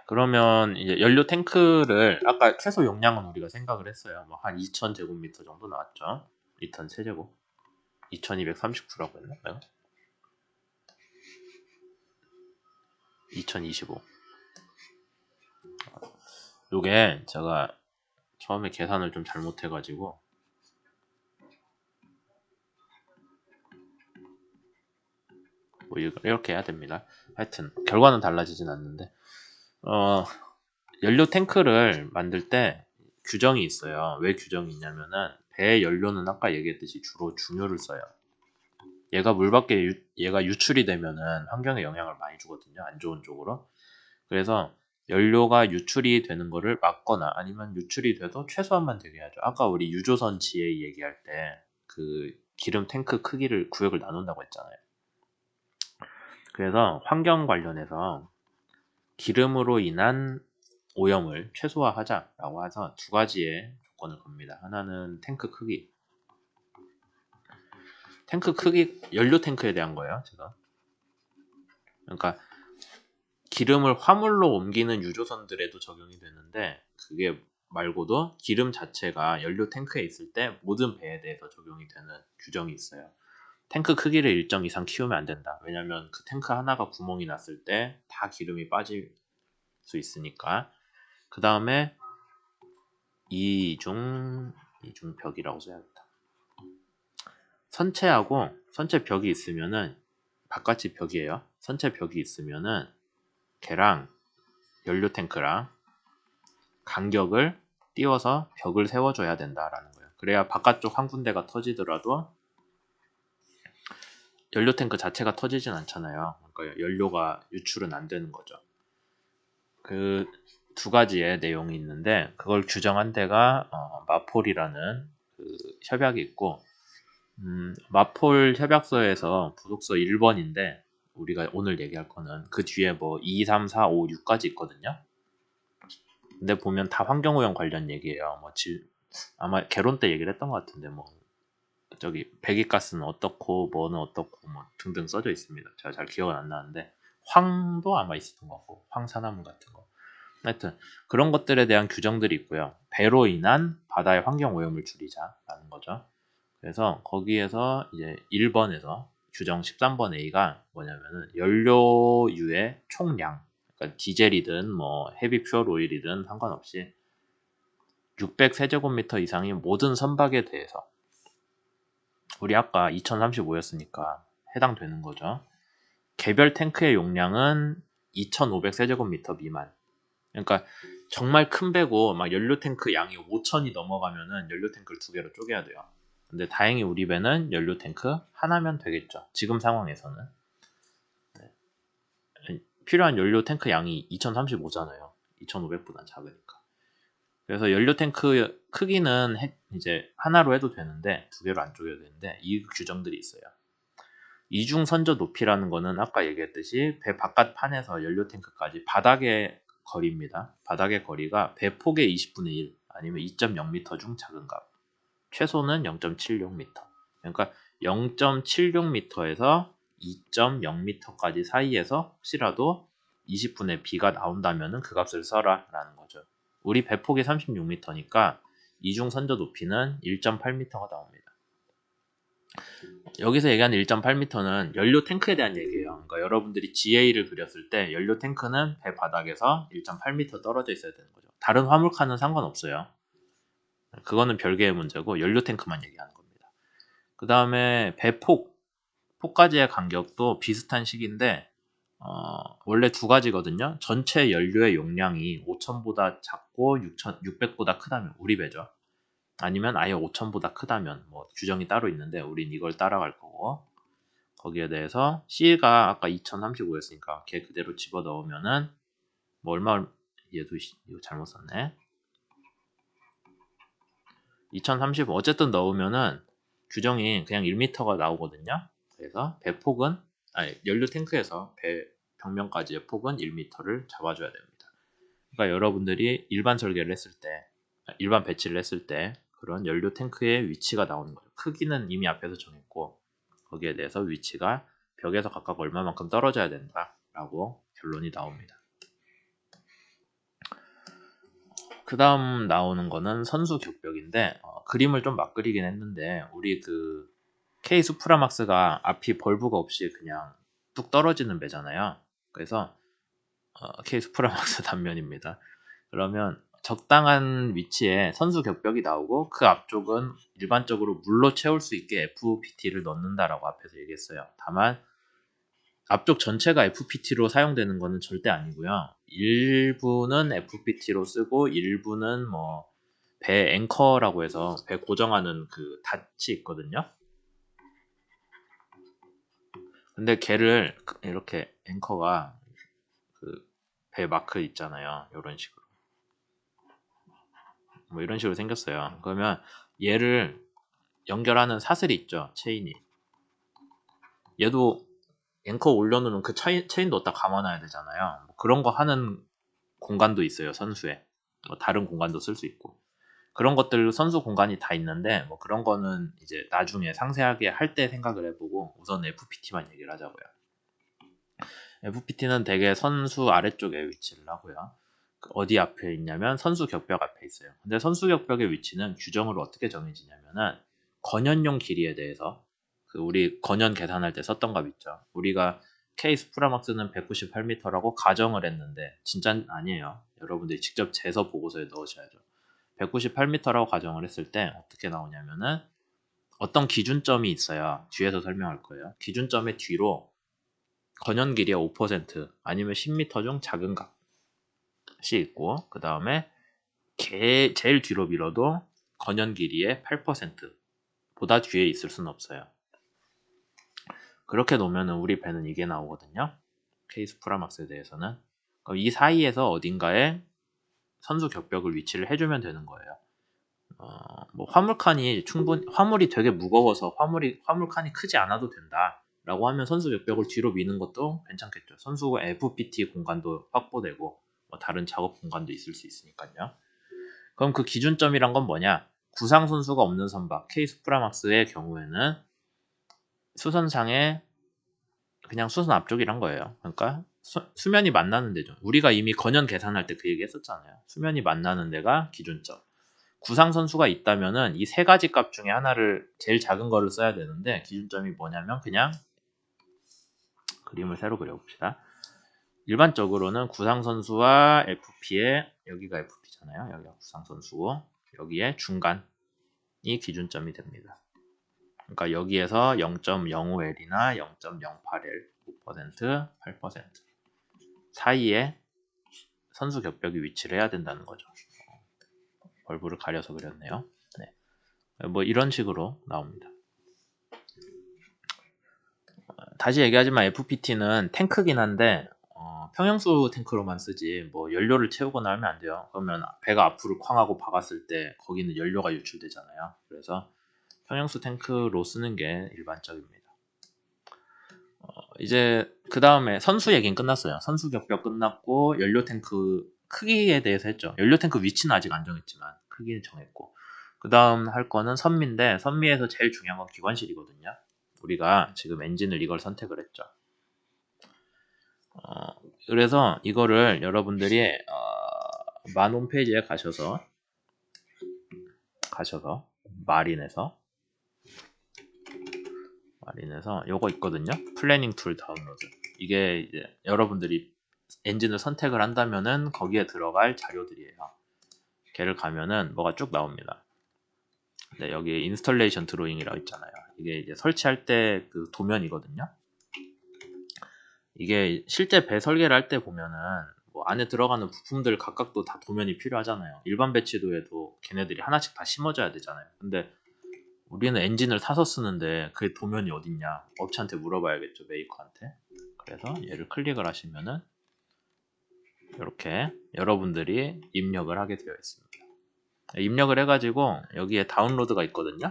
그러면 이제 연료 탱크를 아까 최소 용량은 우리가 생각을 했어요. 뭐 한 2000제곱미터 정도 나왔죠. 2톤 세제곱. 2239라고 했나? 내가? 2025. 요게 제가 처음에 계산을 좀 잘못해가지고 뭐 이렇게 해야 됩니다. 하여튼 결과는 달라지진 않는데 연료 탱크를 만들 때 규정이 있어요. 왜 규정이 있냐면은 배 연료는 아까 얘기했듯이 주로 중유를 써요. 얘가 물 밖에 얘가 유출이 되면은 환경에 영향을 많이 주거든요. 안 좋은 쪽으로. 그래서 연료가 유출이 되는 거를 막거나 아니면 유출이 돼도 최소한만 되게 하죠. 아까 우리 유조선 지혜 얘기할 때 그 기름 탱크 크기를 구역을 나눈다고 했잖아요. 그래서 환경 관련해서 기름으로 인한 오염을 최소화하자라고 해서 두 가지의 조건을 겁니다. 하나는 탱크 크기. 탱크 크기, 연료 탱크에 대한 거예요, 제가. 그러니까 기름을 화물로 옮기는 유조선들에도 적용이 되는데 그게 말고도 기름 자체가 연료 탱크에 있을 때 모든 배에 대해서 적용이 되는 규정이 있어요. 탱크 크기를 일정 이상 키우면 안 된다. 왜냐면 그 탱크 하나가 구멍이 났을 때 다 기름이 빠질 수 있으니까. 그 다음에 이중벽이라고 써야겠다. 선체 벽이 있으면은 바깥이 벽이에요. 선체 벽이 있으면은 걔랑 연료 탱크랑 간격을 띄워서 벽을 세워줘야 된다라는 거예요. 그래야 바깥쪽 한 군데가 터지더라도 연료 탱크 자체가 터지진 않잖아요. 그러니까 연료가 유출은 안 되는 거죠. 그 두 가지의 내용이 있는데 그걸 규정한 데가 마폴이라는 그 협약이 있고 마폴 협약서에서 부속서 1번인데 우리가 오늘 얘기할 거는 그 뒤에 뭐 2, 3, 4, 5, 6까지 있거든요. 근데 보면 다 환경오염 관련 얘기예요. 뭐 아마 개론 때 얘기를 했던 것 같은데 뭐 저기 배기가스는 어떻고 뭐는 어떻고 뭐 등등 써져 있습니다. 제가 잘 기억은 안 나는데 황도 아마 있었던 것 같고 황산화물 같은 거. 하여튼 그런 것들에 대한 규정들이 있고요. 배로 인한 바다의 환경오염을 줄이자라는 거죠. 그래서 거기에서 이제 1번에서 규정 13번 A가 뭐냐면은 연료유의 총량, 그러니까 디젤이든 뭐 헤비 퓨얼 오일이든 상관없이 600세제곱미터 이상의 모든 선박에 대해서 우리 아까 2035였으니까 해당되는 거죠. 개별 탱크의 용량은 2500세제곱미터 미만. 그러니까 정말 큰 배고 막 연료 탱크 양이 5000이 넘어가면은 연료 탱크를 두 개로 쪼개야 돼요. 근데 다행히 우리 배는 연료 탱크 하나면 되겠죠. 지금 상황에서는. 네. 필요한 연료 탱크 양이 2035잖아요. 2500보단 작으니까. 그래서 연료 탱크 크기는 이제 하나로 해도 되는데 두 개로 안 쪼개도 되는데 이 규정들이 있어요. 이중 선저 높이라는 거는 아까 얘기했듯이 배 바깥판에서 연료 탱크까지 바닥의 거리입니다. 바닥의 거리가 배 폭의 20분의 1 아니면 2.0m 중 작은 값. 최소는 0.76m. 그러니까 0.76m에서 2.0m까지 사이에서 혹시라도 20분의 B가 나온다면 그 값을 써라 라는 거죠. 우리 배폭이 36m니까 이중 선저 높이는 1.8m가 나옵니다. 여기서 얘기하는 1.8m는 연료 탱크에 대한 얘기예요. 그러니까 여러분들이 GA를 그렸을 때 연료 탱크는 배 바닥에서 1.8m 떨어져 있어야 되는 거죠. 다른 화물칸은 상관없어요. 그거는 별개의 문제고 연료 탱크만 얘기하는 겁니다. 그 다음에 폭까지의 간격도 비슷한 식인데 원래 두 가지거든요. 전체 연료의 용량이 5000보다 작고 600보다 크다면 우리 배죠. 아니면 아예 5000보다 크다면 뭐 규정이 따로 있는데 우린 이걸 따라갈 거고 거기에 대해서 C가 아까 2035였으니까 걔 그대로 집어넣으면은 뭐 얼마 얘도 이거 잘못 썼네. 2035 어쨌든 넣으면은 규정이 그냥 1m가 나오거든요. 그래서 배폭은 연료 탱크에서 배 벽면까지의 폭은 1m를 잡아줘야 됩니다. 그러니까 여러분들이 일반 설계를 했을 때 일반 배치를 했을 때 그런 연료 탱크의 위치가 나오는 거죠. 크기는 이미 앞에서 정했고 거기에 대해서 위치가 벽에서 각각 얼마만큼 떨어져야 된다라고 결론이 나옵니다. 그 다음 나오는 거는 선수 격벽인데 그림을 좀 막 그리긴 했는데 우리 그 K 수프라막스가 앞이 벌브가 없이 그냥 뚝 떨어지는 배잖아요. 그래서 K 수프라막스 단면입니다. 그러면 적당한 위치에 선수 격벽이 나오고 그 앞쪽은 일반적으로 물로 채울 수 있게 FPT를 넣는다라고 앞에서 얘기했어요. 다만 앞쪽 전체가 FPT로 사용되는 거는 절대 아니고요. 일부는 FPT로 쓰고 일부는 뭐 배 앵커라고 해서 배 고정하는 그 닷이 있거든요. 근데 걔를 이렇게 앵커가 그 배 마크 있잖아요. 이런 식으로 뭐 이런 식으로 생겼어요. 그러면 얘를 연결하는 사슬이 있죠. 체인이. 얘도 앵커 올려놓는 그 체인도 어디다 감아놔야 되잖아요. 뭐 그런 거 하는 공간도 있어요. 선수에. 뭐 다른 공간도 쓸 수 있고. 그런 것들 선수 공간이 다 있는데 뭐 그런 거는 이제 나중에 상세하게 할 때 생각을 해보고 우선 FPT만 얘기를 하자고요. FPT는 대개 선수 아래쪽에 위치를 하고요. 어디 앞에 있냐면 선수 격벽 앞에 있어요. 근데 선수 격벽의 위치는 규정으로 어떻게 정해지냐면은 건연용 길이에 대해서 그 우리 건연 계산할 때 썼던 값 있죠. 우리가 K 스프라막스는 198m라고 가정을 했는데 진짜 아니에요. 여러분들이 직접 재서 보고서에 넣으셔야죠. 198m라고 가정을 했을 때 어떻게 나오냐면은 어떤 기준점이 있어요. 뒤에서 설명할 거예요. 기준점의 뒤로 건연 길이의 5% 아니면 10m 중 작은 값이 있고 그 다음에 제일 뒤로 밀어도 건연 길이의 8%보다 뒤에 있을 수는 없어요. 그렇게 놓으면 우리 배는 이게 나오거든요. 케이스 프라막스에 대해서는 이 사이에서 어딘가에 선수 격벽을 위치를 해주면 되는 거예요. 뭐 화물이 되게 무거워서 화물칸이 크지 않아도 된다라고 하면 선수 격벽을 뒤로 미는 것도 괜찮겠죠. 선수가 FPT 공간도 확보되고 뭐 다른 작업 공간도 있을 수 있으니까요. 그럼 그 기준점이란 건 뭐냐? 구상 선수가 없는 선박 K 스프라막스의 경우에는 수선상에 그냥 수선 앞쪽이란 거예요. 그러니까 수면이 만나는 데죠. 우리가 이미 건연 계산할 때 그 얘기 했었잖아요. 수면이 만나는 데가 기준점. 구상 선수가 있다면은 이 세 가지 값 중에 하나를 제일 작은 거를 써야 되는데 기준점이 뭐냐면 그냥 그림을 새로 그려봅시다. 일반적으로는 구상 선수와 FP에 여기가 FP잖아요. 여기가 구상 선수고 여기에 중간이 기준점이 됩니다. 그러니까 여기에서 0.05L이나 0.08L 5%, 8% 사이에 선수 격벽이 위치를 해야 된다는 거죠. 얼굴을 가려서 그렸네요. 네. 뭐 이런 식으로 나옵니다. 다시 얘기하지만 FPT는 탱크긴 한데 평형수 탱크로만 쓰지 뭐 연료를 채우거나 하면 안 돼요. 그러면 배가 앞으로 쾅 하고 박았을 때 거기는 연료가 유출되잖아요. 그래서 평형수 탱크로 쓰는 게 일반적입니다. 이제 그 다음에 선수 얘기는 끝났어요. 선수 격벽 끝났고 연료 탱크 크기에 대해서 했죠. 연료 탱크 위치는 아직 안 정했지만 크기는 정했고 그 다음 할 거는 선미인데 선미에서 제일 중요한 건 기관실이거든요. 우리가 지금 엔진을 이걸 선택을 했죠. 그래서 이거를 여러분들이 만 홈페이지에 가셔서 마린에서 요거 있거든요. 플래닝 툴 다운로드. 이게 이제 여러분들이 엔진을 선택을 한다면은 거기에 들어갈 자료들이에요. 걔를 가면은 뭐가 쭉 나옵니다. 네, 여기 인스톨레이션 드로잉이라고 있잖아요. 이게 이제 설치할 때 그 도면이거든요. 이게 실제 배 설계를 할 때 보면은 뭐 안에 들어가는 부품들 각각도 다 도면이 필요하잖아요. 일반 배치도에도 걔네들이 하나씩 다 심어줘야 되잖아요. 근데 우리는 엔진을 사서 쓰는데 그 도면이 어딨냐? 업체한테 물어봐야겠죠, 메이커한테. 그래서 얘를 클릭을 하시면은 이렇게 여러분들이 입력을 하게 되어 있습니다. 입력을 해가지고 여기에 다운로드가 있거든요.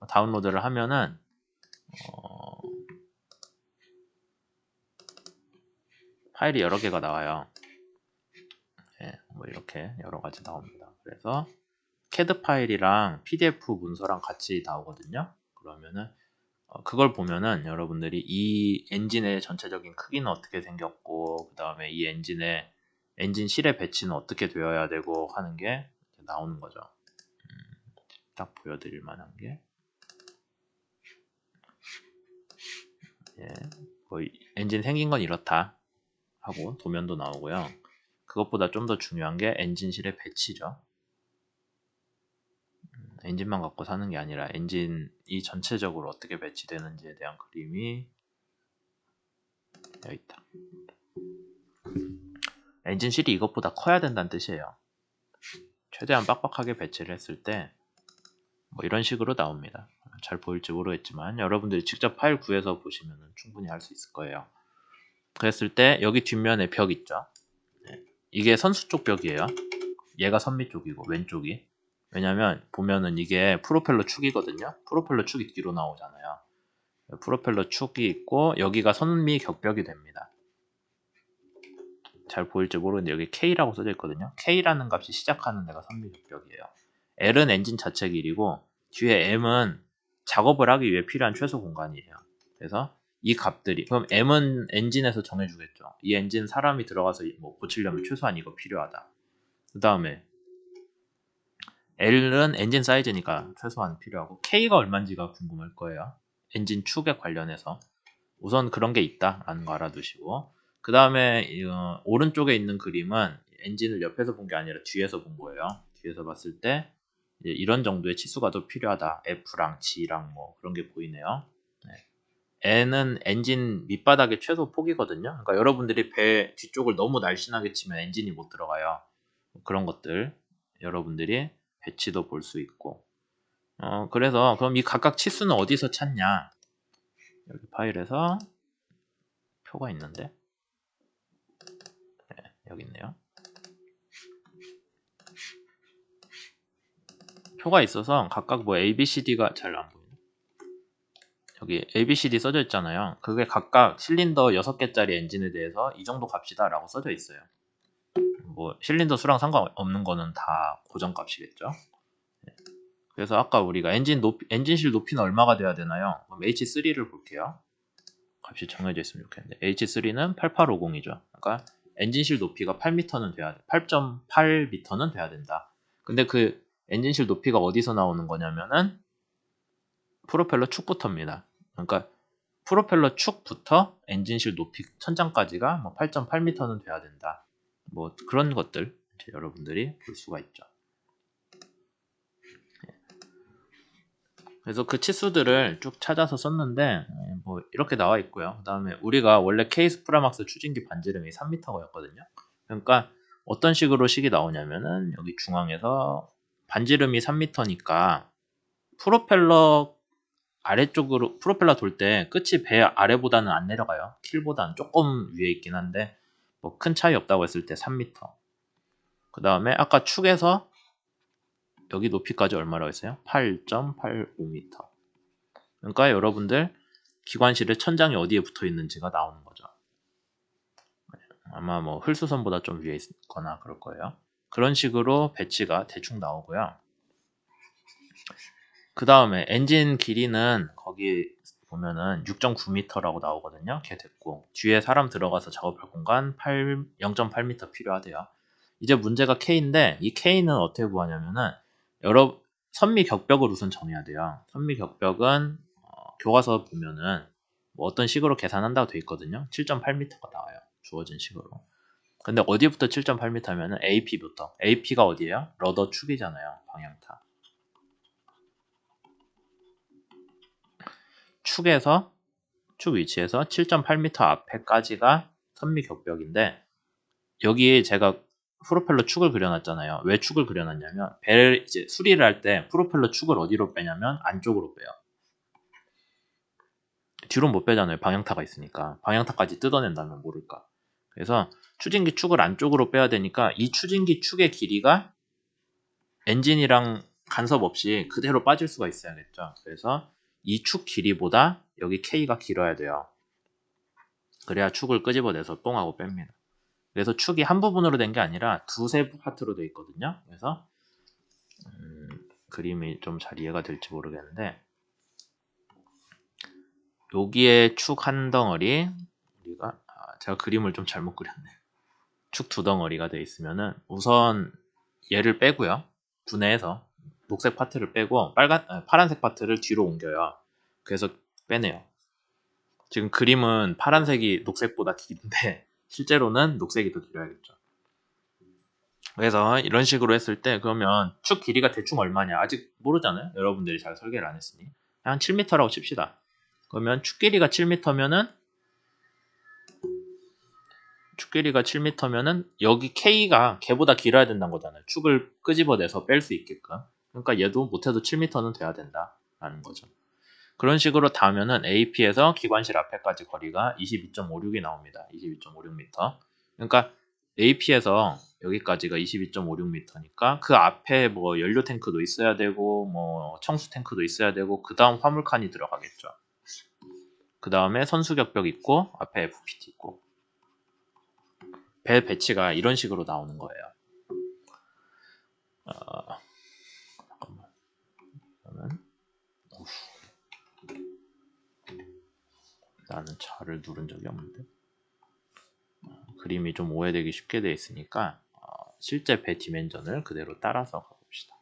다운로드를 하면은 파일이 여러 개가 나와요. 네, 뭐 이렇게 여러 가지 나옵니다. 그래서 CAD 파일이랑 PDF 문서랑 같이 나오거든요. 그러면은 그걸 보면은 여러분들이 이 엔진의 전체적인 크기는 어떻게 생겼고 그 다음에 이 엔진의 엔진 실의 배치는 어떻게 되어야 되고 하는 게 나오는 거죠. 딱 보여드릴 만한 게 예, 뭐 엔진 생긴 건 이렇다 하고 도면도 나오고요. 그것보다 좀 더 중요한 게 엔진실의 배치죠. 엔진만 갖고 사는 게 아니라 엔진이 전체적으로 어떻게 배치되는지에 대한 그림이 여기 있다. 엔진실이 이것보다 커야 된다는 뜻이에요. 최대한 빡빡하게 배치를 했을 때 뭐 이런 식으로 나옵니다. 잘 보일지 모르겠지만 여러분들이 직접 파일 구해서 보시면 충분히 할 수 있을 거예요. 그랬을 때 여기 뒷면에 벽 있죠. 이게 선수 쪽 벽이에요. 얘가 선미 쪽이고 왼쪽이. 왜냐면 보면은 이게 프로펠러 축이거든요. 프로펠러 축이 뒤로 나오잖아요. 프로펠러 축이 있고 여기가 선미 격벽이 됩니다. 잘 보일지 모르는데 여기 K라고 써져 있거든요. K라는 값이 시작하는 데가 선미 격벽이에요. L은 엔진 자체 길이고 뒤에 M은 작업을 하기 위해 필요한 최소 공간이에요. 그래서 이 값들이 그럼 M은 엔진에서 정해주겠죠. 이 엔진 사람이 들어가서 뭐 고치려면 최소한 이거 필요하다. 그 다음에 L은 엔진 사이즈니까 최소한 필요하고 K가 얼마인지가 궁금할 거예요. 엔진 축에 관련해서 우선 그런 게 있다라는 거 알아두시고 그 다음에 오른쪽에 있는 그림은 엔진을 옆에서 본 게 아니라 뒤에서 본 거예요. 뒤에서 봤을 때 이런 정도의 치수가 더 필요하다. F랑 G랑 뭐 그런 게 보이네요. 네. N은 엔진 밑바닥의 최소 폭이거든요. 그러니까 여러분들이 배 뒤쪽을 너무 날씬하게 치면 엔진이 못 들어가요. 그런 것들 여러분들이 배치도 볼 수 있고 그래서 그럼 이 각각 치수는 어디서 찾냐? 여기 파일에서 표가 있는데 네, 여기 있네요. 표가 있어서 각각 뭐 A, B, C, D가 잘 안 보이네. 여기 A, B, C, D 써져 있잖아요. 그게 각각 실린더 6개짜리 엔진에 대해서 이 정도 값이다 라고 써져 있어요. 뭐 실린더 수랑 상관없는 거는 다 고정값이겠죠. 그래서 아까 우리가 엔진실 높이는 얼마가 돼야 되나요? 그럼 H3를 볼게요. 값이 정해져 있으면 좋겠는데 H3는 8850이죠. 그러니까 엔진실 높이가 8m는 돼야 돼. 8.8m는 돼야 된다. 근데 그 엔진실 높이가 어디서 나오는 거냐면은 프로펠러 축부터입니다. 그러니까 프로펠러 축부터 엔진실 높이 천장까지가 뭐 8.8m는 돼야 된다. 뭐 그런 것들 여러분들이 볼 수가 있죠. 그래서 그 치수들을 쭉 찾아서 썼는데 뭐 이렇게 나와 있고요. 그 다음에 우리가 원래 케이스 프라막스 추진기 반지름이 3m였거든요. 그러니까 어떤 식으로 식이 나오냐면은 여기 중앙에서 반지름이 3m니까 프로펠러 아래쪽으로 프로펠러 돌 때 끝이 배 아래보다는 안 내려가요. 킬보다는 조금 위에 있긴 한데 뭐 큰 차이 없다고 했을 때 3m. 그 다음에 아까 축에서 여기 높이까지 얼마라고 했어요? 8.85m. 그러니까 여러분들 기관실의 천장이 어디에 붙어 있는지가 나오는 거죠. 아마 뭐 흘수선보다 좀 위에 있거나 그럴 거예요. 그런 식으로 배치가 대충 나오고요. 그 다음에 엔진 길이는 거기 보면은 6.9m라고 나오거든요. 걔 됐고 뒤에 사람 들어가서 작업할 공간 0.8m 필요하대요. 이제 문제가 K인데 이 K는 어떻게 구하냐면은 여러 선미 격벽을 우선 정해야 돼요. 선미 격벽은 교과서 보면은 뭐 어떤 식으로 계산한다고 돼 있거든요. 7.8m가 나와요. 주어진 식으로. 근데 어디부터 7.8m면은 AP부터. AP가 어디예요? 러더 축이잖아요. 방향타. 축에서 축 위치에서 7.8m 앞에까지가 선미 격벽인데 여기에 제가 프로펠러 축을 그려놨잖아요. 왜 축을 그려놨냐면 배를 이제 수리를 할 때 프로펠러 축을 어디로 빼냐면 안쪽으로 빼요. 뒤로 못 빼잖아요. 방향타가 있으니까. 방향타까지 뜯어낸다면 모를까. 그래서 추진기 축을 안쪽으로 빼야 되니까 이 추진기 축의 길이가 엔진이랑 간섭 없이 그대로 빠질 수가 있어야겠죠. 그래서 이 축 길이보다 여기 K가 길어야 돼요. 그래야 축을 끄집어내서 똥하고 뺍니다. 그래서 축이 한 부분으로 된 게 아니라 두세 파트로 되어 있거든요. 그래서 그림이 좀 잘 이해가 될지 모르겠는데 여기에 축 한 덩어리 우리가 제가 그림을 좀 잘못 그렸네요. 축 두 덩어리가 되어 있으면은 우선 얘를 빼고요. 분해해서 녹색 파트를 빼고 파란색 파트를 뒤로 옮겨요. 그래서 빼내요. 지금 그림은 파란색이 녹색보다 긴데 실제로는 녹색이 더 길어야겠죠. 그래서 이런 식으로 했을 때 그러면 축 길이가 대충 얼마냐 아직 모르잖아요. 여러분들이 잘 설계를 안 했으니 한 7m라고 칩시다. 그러면 축 길이가 7m면은 여기 K가 걔보다 길어야 된다는 거잖아요. 축을 끄집어내서 뺄 수 있게끔. 그러니까 얘도 못해도 7m는 돼야 된다라는 거죠. 그런 식으로 닿으면은 AP에서 기관실 앞에까지 거리가 22.56이 나옵니다. 22.56m. 그러니까 AP에서 여기까지가 22.56m니까 그 앞에 뭐 연료 탱크도 있어야 되고 뭐 청수 탱크도 있어야 되고 그 다음 화물칸이 들어가겠죠. 그 다음에 선수격벽 있고 앞에 FPT 있고 배 배치가 이런 식으로 나오는 거예요. 잠깐만. 그러면 나는 잘을 누른 적이 없는데 그림이 좀 오해되기 쉽게 되어 있으니까 실제 배 디멘전을 그대로 따라서 가봅시다.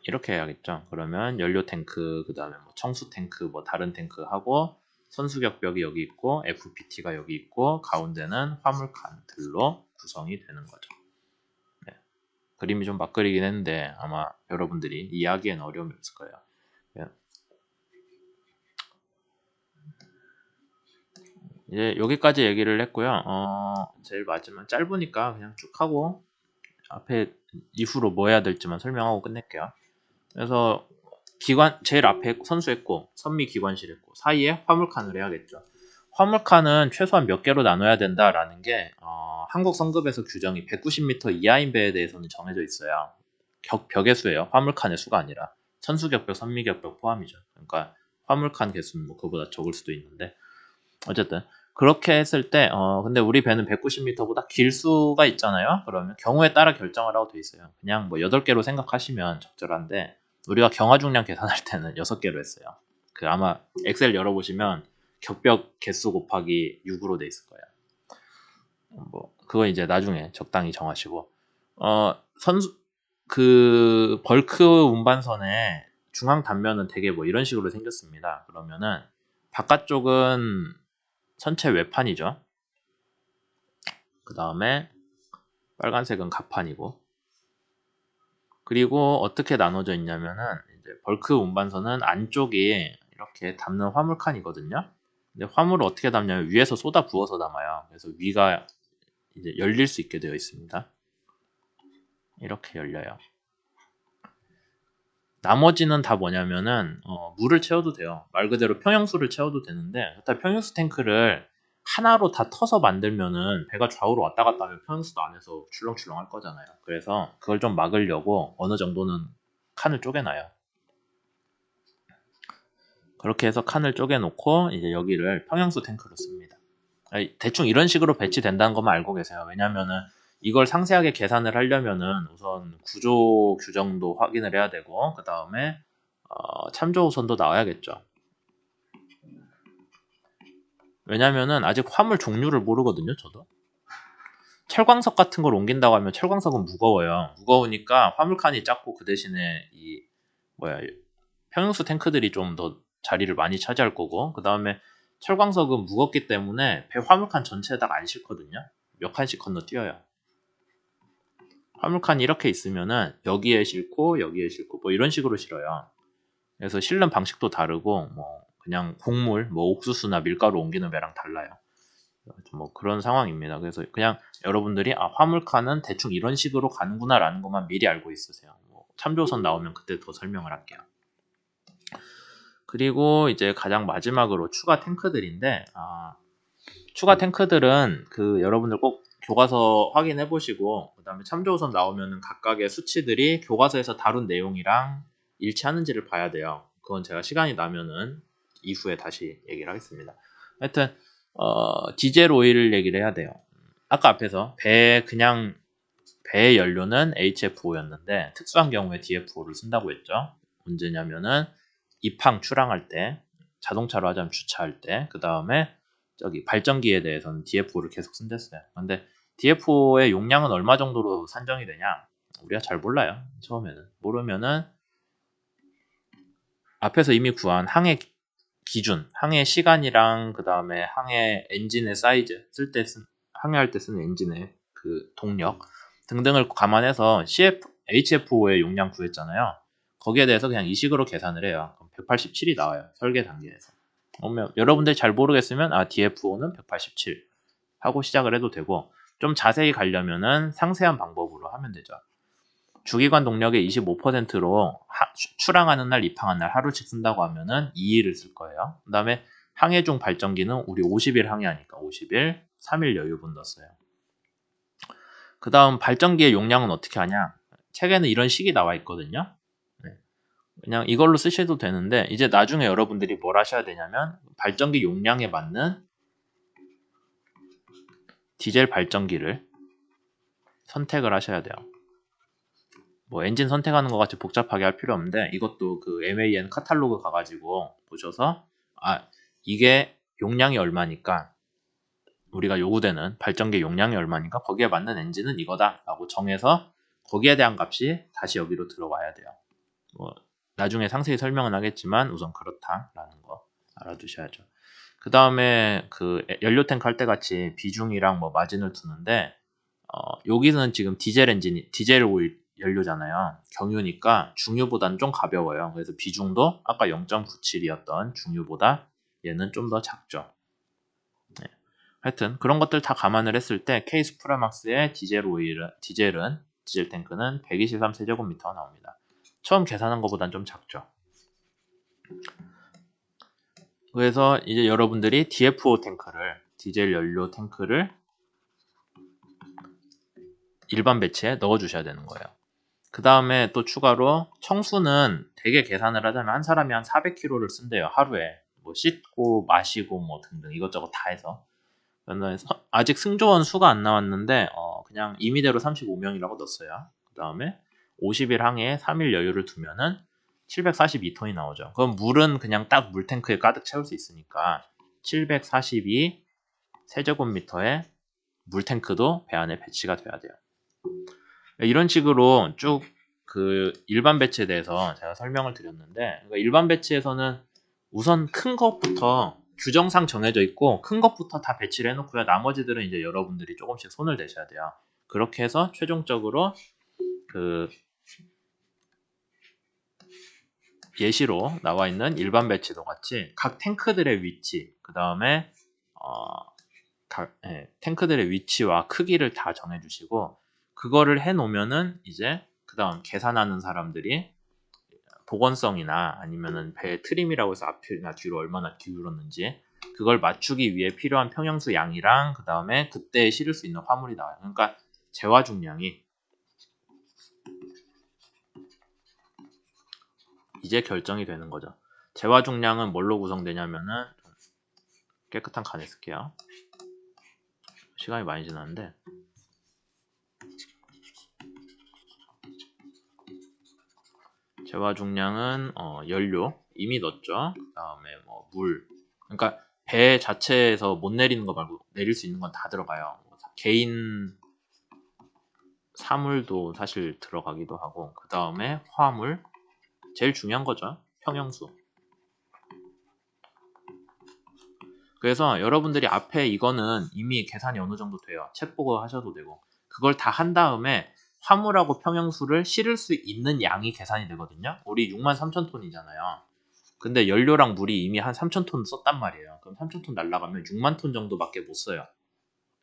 이렇게 해야겠죠. 그러면 연료 탱크, 그 다음에 뭐 청수 탱크, 뭐 다른 탱크 하고 선수격벽이 여기 있고 FPT가 여기 있고 가운데는 화물칸들로 구성이 되는 거죠. 네. 그림이 좀 막 그리긴 했는데 아마 여러분들이 이해하기에는 어려움이 없을 거예요. 네. 이제 여기까지 얘기를 했고요. 제일 마지막 짧으니까 그냥 쭉 하고 앞에 이후로 뭐 해야 될지만 설명하고 끝낼게요. 그래서 제일 앞에 선수 했고 선미 기관실 했고 사이에 화물칸을 해야겠죠. 화물칸은 최소한 몇 개로 나눠야 된다라는 게 한국 성급에서 규정이 190m 이하인 배에 대해서는 정해져 있어요. 벽의 수예요. 화물칸의 수가 아니라 선수격벽, 선미격벽 포함이죠. 그러니까 화물칸 개수는 뭐 그보다 적을 수도 있는데 어쨌든 그렇게 했을 때 근데 우리 배는 190m보다 길 수가 있잖아요. 그러면 경우에 따라 결정을 하고 돼 있어요. 그냥 뭐 8개로 생각하시면 적절한데 우리가 경화 중량 계산할 때는 6개로 했어요. 그 아마 엑셀 열어보시면 격벽 개수 곱하기 6으로 돼 있을 거예요. 뭐 그거 이제 나중에 적당히 정하시고 그 벌크 운반선의 중앙 단면은 되게 뭐 이런 식으로 생겼습니다. 그러면은 바깥쪽은 선체 외판이죠. 그 다음에 빨간색은 갑판이고 그리고 어떻게 나눠져 있냐면은 이제 벌크 운반선은 안쪽이 이렇게 담는 화물칸이거든요. 근데 화물을 어떻게 담냐면 위에서 쏟아 부어서 담아요. 그래서 위가 이제 열릴 수 있게 되어 있습니다. 이렇게 열려요. 나머지는 다 뭐냐면은 물을 채워도 돼요. 말 그대로 평형수를 채워도 되는데 일단 평형수 탱크를 하나로 다 터서 만들면은 배가 좌우로 왔다 갔다 하면 평형수도 안에서 출렁출렁 할 거잖아요. 그래서 그걸 좀 막으려고 어느 정도는 칸을 쪼개놔요. 그렇게 해서 칸을 쪼개놓고 이제 여기를 평형수 탱크로 씁니다. 대충 이런 식으로 배치된다는 것만 알고 계세요. 왜냐면은 이걸 상세하게 계산을 하려면은 우선 구조 규정도 확인을 해야 되고 그 다음에 참조우선도 나와야겠죠. 왜냐면은 아직 화물 종류를 모르거든요. 저도 철광석 같은 걸 옮긴다고 하면 철광석은 무거워요. 무거우니까 화물칸이 작고 그 대신에 이 평형수 탱크들이 좀 더 자리를 많이 차지할 거고 그 다음에 철광석은 무겁기 때문에 배 화물칸 전체에다가 안 싣거든요. 몇 칸씩 건너뛰어요. 화물칸이 이렇게 있으면은 여기에 싣고 여기에 싣고 뭐 이런 식으로 실어요. 그래서 실는 방식도 다르고 뭐 그냥 곡물 뭐 옥수수나 밀가루 옮기는 배랑 달라요. 뭐 그런 상황입니다. 그래서 그냥 여러분들이 화물칸은 대충 이런 식으로 가는구나 라는 것만 미리 알고 있으세요. 뭐 참조선 나오면 그때 더 설명을 할게요. 그리고 이제 가장 마지막으로 추가 탱크들인데 추가 탱크들은 그 여러분들 꼭 교과서 확인해 보시고 그 다음에 참조선 나오면은 각각의 수치들이 교과서에서 다룬 내용이랑 일치하는지를 봐야 돼요. 그건 제가 시간이 나면은 이후에 다시 얘기를 하겠습니다. 하여튼 디젤 오일 얘기를 해야 돼요. 아까 앞에서 배의 연료는 HFO였는데 특수한 경우에 DFO를 쓴다고 했죠. 언제냐면은 입항 출항할 때 자동차로 하자면 주차할 때 그 다음에 저기 발전기에 대해서는 DFO를 계속 쓴댔어요. 근데 DFO의 용량은 얼마 정도로 산정이 되냐? 우리가 잘 몰라요. 처음에는. 모르면은 앞에서 이미 구한 항해 기준, 항해 시간이랑 그 다음에 항해 엔진의 사이즈, 항해할 때 쓰는 엔진의 그 동력 등등을 감안해서 HFO의 용량 구했잖아요. 거기에 대해서 그냥 이 식으로 계산을 해요. 187이 나와요. 설계 단계에서. 그러면 여러분들이 잘 모르겠으면 DFO는 187 하고 시작을 해도 되고, 좀 자세히 가려면은 상세한 방법으로 하면 되죠. 주기관 동력의 25%로 출항하는 날, 입항하는 날 하루씩 쓴다고 하면은 2일을 쓸 거예요. 그 다음에 항해 중 발전기는 우리 50일 항해하니까 50일, 3일 여유분 넣었어요. 그 다음 발전기의 용량은 어떻게 하냐? 책에는 이런 식이 나와 있거든요. 그냥 이걸로 쓰셔도 되는데, 이제 나중에 여러분들이 뭘 하셔야 되냐면 발전기 용량에 맞는 디젤 발전기를 선택을 하셔야 돼요. 뭐 엔진 선택하는 것 같이 복잡하게 할 필요 없는데, 이것도 그 MAN 카탈로그 가가지고 보셔서 이게 용량이 얼마니까, 우리가 요구되는 발전기 용량이 얼마니까 거기에 맞는 엔진은 이거다 라고 정해서 거기에 대한 값이 다시 여기로 들어와야 돼요. 뭐 나중에 상세히 설명은 하겠지만 우선 그렇다라는 거 알아두셔야죠. 그 다음에 그 연료 탱크 할 때 같이 비중이랑 뭐 마진을 두는데, 여기는 지금 디젤 오일 연료잖아요. 경유니까 중유보다는 좀 가벼워요. 그래서 비중도 아까 0.97이었던 중유보다 얘는 좀 더 작죠. 네. 하여튼 그런 것들 다 감안을 했을 때 케이스 프라막스의 디젤 탱크는 123세제곱미터가 나옵니다. 처음 계산한 것보다는 좀 작죠. 그래서 이제 여러분들이 DFO 탱크를, 디젤 연료 탱크를 일반 배치에 넣어 주셔야 되는 거예요. 그 다음에 또 추가로 청수는 되게 계산을 하자면 한 사람이 한 400kg를 쓴대요. 하루에. 뭐 씻고 마시고 뭐 등등 이것저것 다 해서. 아직 승조원 수가 안 나왔는데 그냥 임의대로 35명이라고 넣었어요. 그 다음에 50일 항해에 3일 여유를 두면은 742톤이 나오죠. 그럼 물은 그냥 딱 물탱크에 가득 채울 수 있으니까 742 세제곱미터의 물탱크도 배 안에 배치가 돼야 돼요. 이런 식으로 쭉 그 일반 배치에 대해서 제가 설명을 드렸는데, 그러니까 일반 배치에서는 우선 큰 것부터 규정상 정해져 있고 큰 것부터 다 배치를 해놓고요. 나머지들은 이제 여러분들이 조금씩 손을 대셔야 돼요. 그렇게 해서 최종적으로 그 예시로 나와 있는 일반 배치도 같이 각 탱크들의 위치, 그 다음에 탱크들의 위치와 크기를 다 정해주시고, 그거를 해놓으면은 이제 그 다음 계산하는 사람들이 복원성이나 아니면은 배 트림이라고 해서 앞이나 뒤로 얼마나 기울었는지 그걸 맞추기 위해 필요한 평형수 양이랑 그 다음에 그때 실을 수 있는 화물이 나와요. 그러니까 재화 중량이 이제 결정이 되는 거죠. 재화 중량은 뭘로 구성되냐면은, 깨끗한 칸에 쓸게요. 시간이 많이 지났는데, 재화 중량은 연료 이미 넣었죠. 그 다음에 뭐 물, 그러니까 배 자체에서 못 내리는 거 말고 내릴 수 있는 건 다 들어가요. 개인 사물도 사실 들어가기도 하고, 그 다음에 화물, 제일 중요한 거죠. 평형수. 그래서 여러분들이 앞에 이거는 이미 계산이 어느 정도 돼요. 책 보고 하셔도 되고, 그걸 다 한 다음에 화물하고 평형수를 실을 수 있는 양이 계산이 되거든요. 우리 63,000톤이잖아요. 근데 연료랑 물이 이미 한 3,000톤 썼단 말이에요. 그럼 3,000톤 날라가면 6만 톤 정도밖에 못 써요.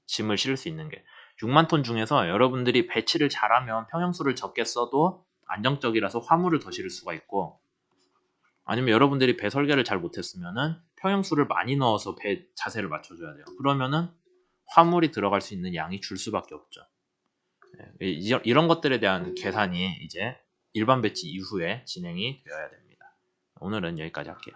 짐을 실을 수 있는 게. 6만 톤 중에서 여러분들이 배치를 잘하면 평형수를 적게 써도 안정적이라서 화물을 더 실을 수가 있고, 아니면 여러분들이 배 설계를 잘 못했으면은 평형수를 많이 넣어서 배 자세를 맞춰줘야 돼요. 그러면은 화물이 들어갈 수 있는 양이 줄 수밖에 없죠. 이런 것들에 대한 계산이 이제 일반 배치 이후에 진행이 되어야 됩니다. 오늘은 여기까지 할게요.